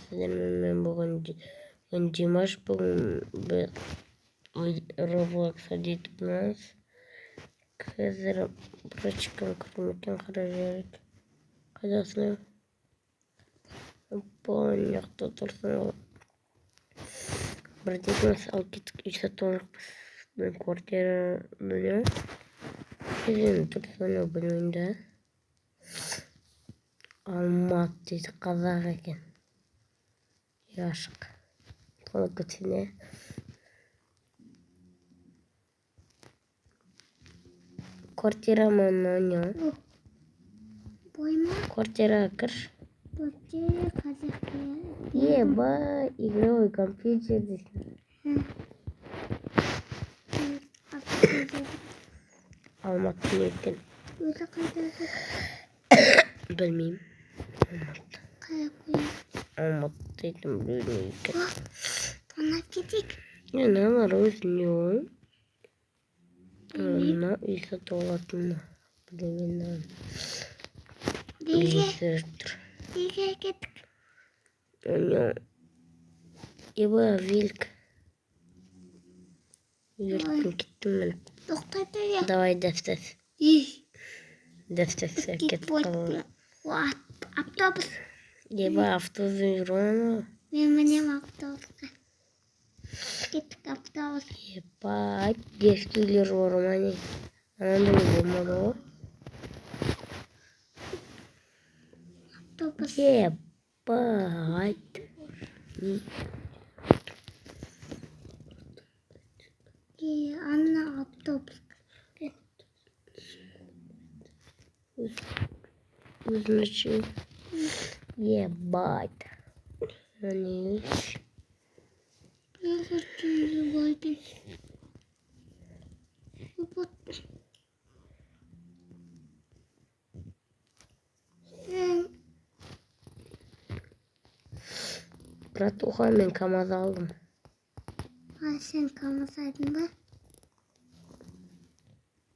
армысыздар? Мен бүгін Димаш, бүгін біз Roblox ойнайтынбыз. Қазір практиканы көрмекке қарай жүрейік. Қайдасың? Бұл жақта тұрсың. Бірден алып кеттік, үй сатып алырмыз. Мен квартира білем. Сен тұрсың білмеймін да. Алмат дейді, қазақ екен. Яшық. Қолы көтіне. Квартира маманя. Бойма. Квартира кір. Квартира қазақ. Еба, игровой компьютер дейсің. Алматы екен. Өзі қайда? Білмеймін. Қайда қойып? Алматы дейтін білмеймін екен. Тонап кетейік. Аналар өзіне ой. Ана үй сатып алатынына. Білмеймін. Неге кеттік? Еба, вилк. Үйірттім кеттім мен. Тоқтайды я. Давай дәстәс. Дәстәс кеттік қалады. Автобус. Еба, автобуспен жүрген. Мен мінем автобусқа. Кеттік автобус. Еба, ескі үйлер бар ма не? Анандай болмады ғой. Автобус. Еба, айт. Анна автобус. Значит, ебать. Они... Я хочу заводить. Вот. Братуха, мен КамАЗ алдым. Сен КамАЗ алдың ба?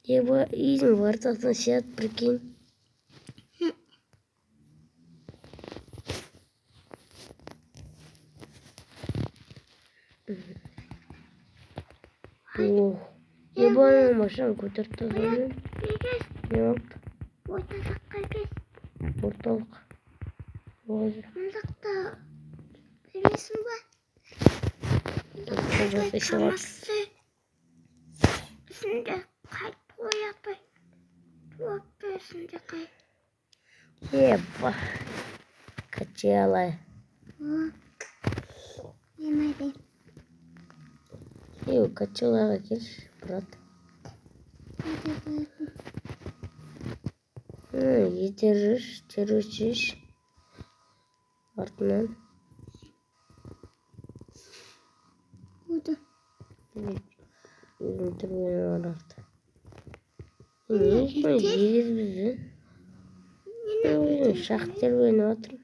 Еба, үйдің вартасына сият, прикинь. Еба, машина көтеріп тастадым. Не oldu? Орталыққа кел. Орталық. Мұндақта білмейсің ба? КамАЗды үстінде қайт қояпай. Туапты үстінде қайт. Еба. Качала. Немеді? Качалаға келш, брат. Етеріш, терушиш. Артынан. Бұды. Өзім түрмені бар арты. Не жегіз бізді? Шақтер бені отырым.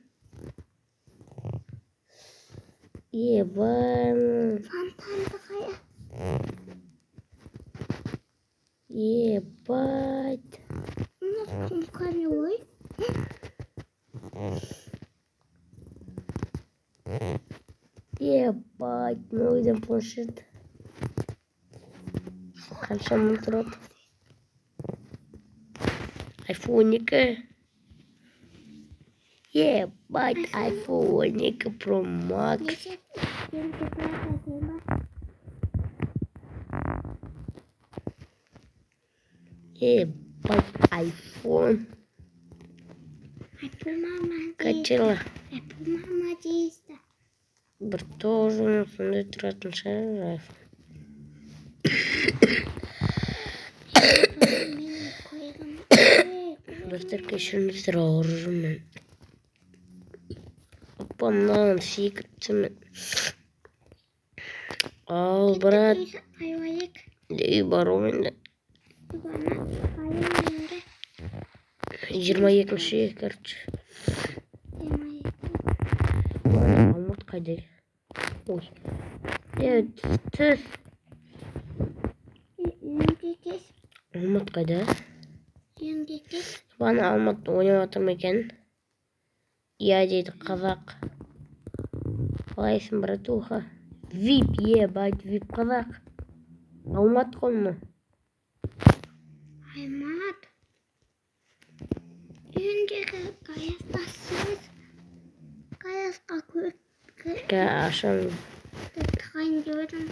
Ебам. Фонтанды қая. Ебать. Құмканы ой. Ебать, мойдың планшет. Қанша мың тұрады? Айфоника. Ебать, айфоника Pro Max. Ебать, айфон. Качала. Мама дейсті. Бір тоже сондай тұратын шығар айфон. Бір кешіріңіздер ауыр жүрмін. Апамнан секірттім. Ал, брат. Үй бар ойында. 22-ші, короче. Алмат қайда? Ой. Түс. Алмат қайда? Бана Алмат ойнап жатыр ма екен? Иә дейді, қазақ. Қалайсың, братуха? Вип, ебать, вип қазақ. Алмат қолма. Аймат. Үйіндегі қаястасыз. Қаясқа көп Ашам. тағайын дедім.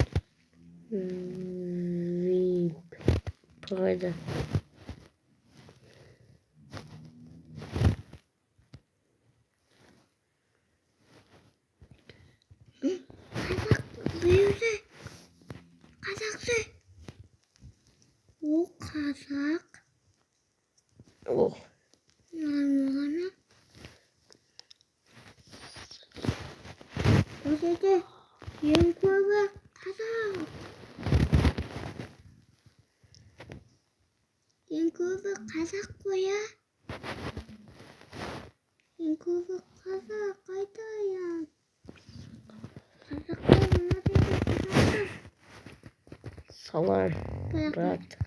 Вип. Қойды. Қазақ біреулі. Қазақсы. О, қазақ. О, Нормально. Бұл жерде ең көбі қазақ. Ең көбі қазақ қоя. Ең көбі қазақ айтайын. Қазақта мына жерде қазақ. салам, Бірақ брат.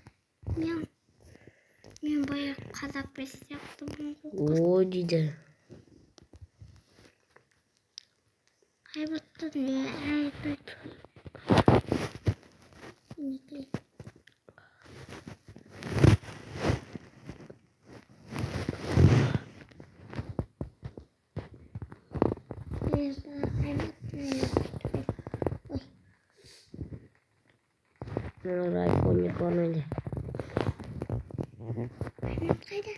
мен баяғы қазақ бес сияқтымын ғой. О, дейді. Айбаттан не айбат. Неге? Мен айфон көрмейді. Айбат қайда?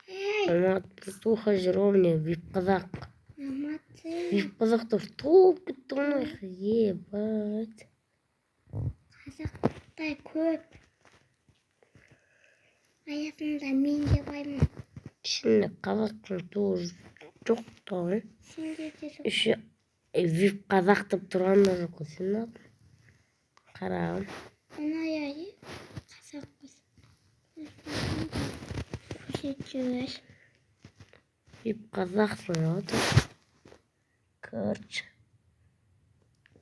Ей! Алмат, братуха, жировня, вип қазақ. Аматсы. Вип қазақтар толып кетті ғой. Ебать. Қазақта көп. Аясында мен де баймын. Ішінде қазақтың туы жоқ та ғой. Сенде де жоқ. Үші вип қазақ деп тұрғанда жоқ қой. Сен не yaptın? Қарағым. Ана яйы қазақ қыз. Көрсетші. Вип қазақсың отыр. Көрші.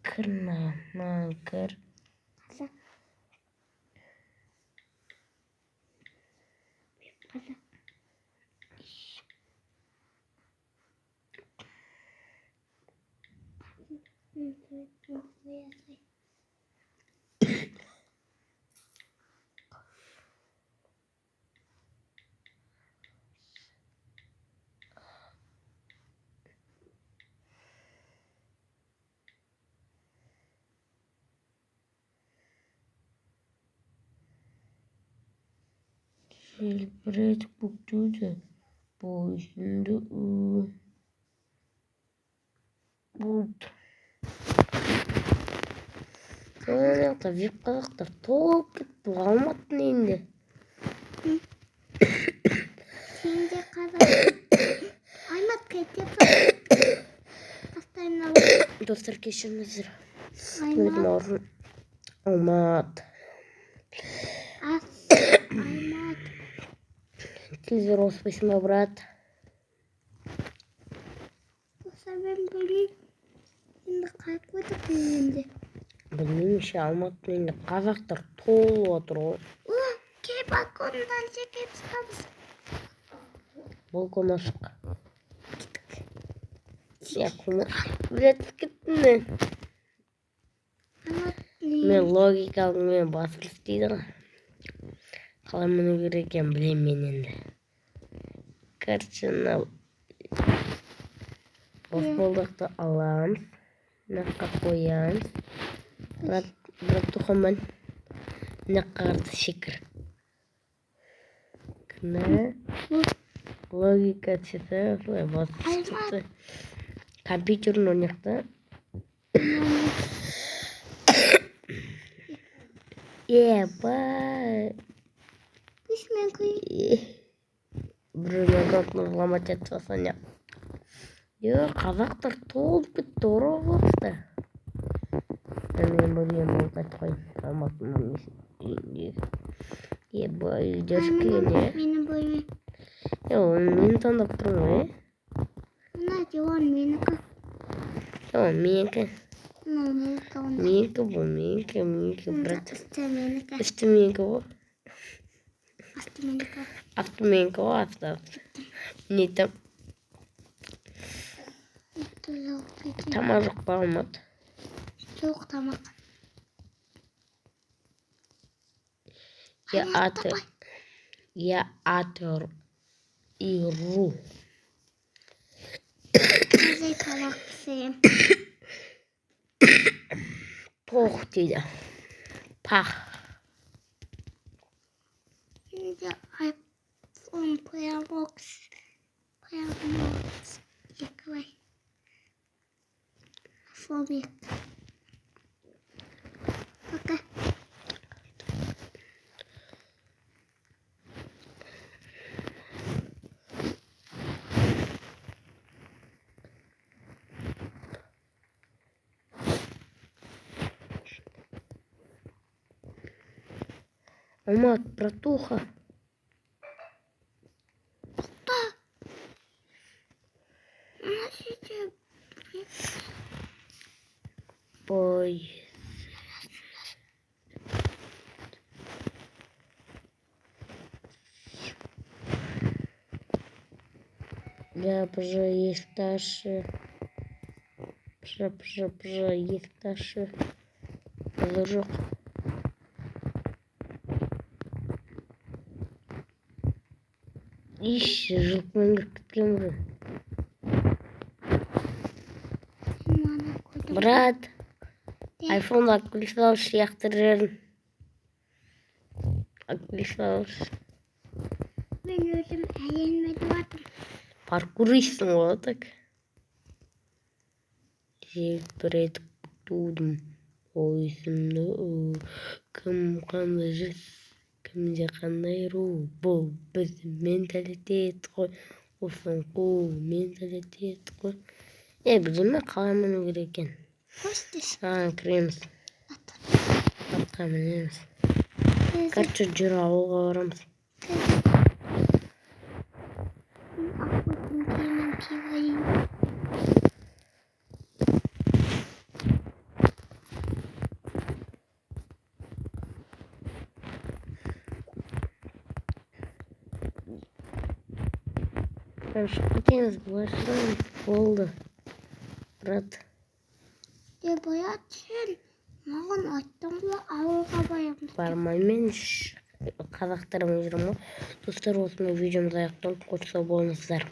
Кір нан кір. Қазақ. Қазақ. Желбірет көктуді. Бойында бұлт. Содан жақта вип қазақтар толып кетті. Алматтың енді. Сенде қазақ. Аймат қайтып. Астайын алып. Достар, кешіріңіздер. Аймат. Алмат. Аймат. Телевизор оспайсың ба, брат? Болса мен білмеймін. Енді қай қойдық менде. Білмеймін ше, Алматтың енді қазақтар толып отыр ғой. О, кей балкондан секіріп шығамыз. Балконға шық. Я құмыр. Білет кеттім мен. Мен логикалық мен басылыс дейді ғой. Қалай мұны керек екен білемін мен енді. Короче, баспалдақты аламыз. Мынаққа қоямыз. Братуха мен мынаққа қарсы шекір. Кінә. Логика читай, осылай басылыс шықты. Компьютердің ойнақта. Ебать. Пусть мен көй. Біреулер нотаны взломать етіп жасаня. Қазақтар толып кетті орағылықты. Мен бұл енді ол қайтып қойым. Алматының үйінде. Ебай, үйдерші не? Мені бөлме. Мені таңдап тұрмын ғой. Мына диван менікі. Менікі. Менікі. Менікі бұл, менікі, брат. Үсті менікі. Үсті менікі бұл. Асты менікі. Асты менікі бұл, асты. Не там? Үсті Тамақ болмады. Жоқ, тамақ. Я атыр иру. Қандай тамақ пісірем? Тоқ дейді. Пах. Енді iPhone Pro Max екілай. Фобик. Пока. Алмат, братуха. Ой. Я уже есташи. Есташи. Ложок. Ищи, жылпың кеткен бұрын. Брат, iPhone акылсау сияқтырын. Акылсау. Мен өзім әйелмеді батым. Паркурistің ғой так. Желбіретіп тудым. Ойсымды кім қандай жүз, кімде қандай ру. Бұл біздің менталитет қой. Осың қу менталитет қой. Білмейме қалай міну керек екен. Қостыз? Кіреміз. Атқа мінеміз. Короче, жүр ауылға барамыз. Ақбөтін кеймен кейвайын. Шығып кетеміз, бұлашырын болды. Брат. Боят сен маған айттың ғой ауылға барамыз. Бармаймен қазақтармен жүрмін ғой. Достар, осымен видеомыз аяқталды. Қош сау болыңыздар.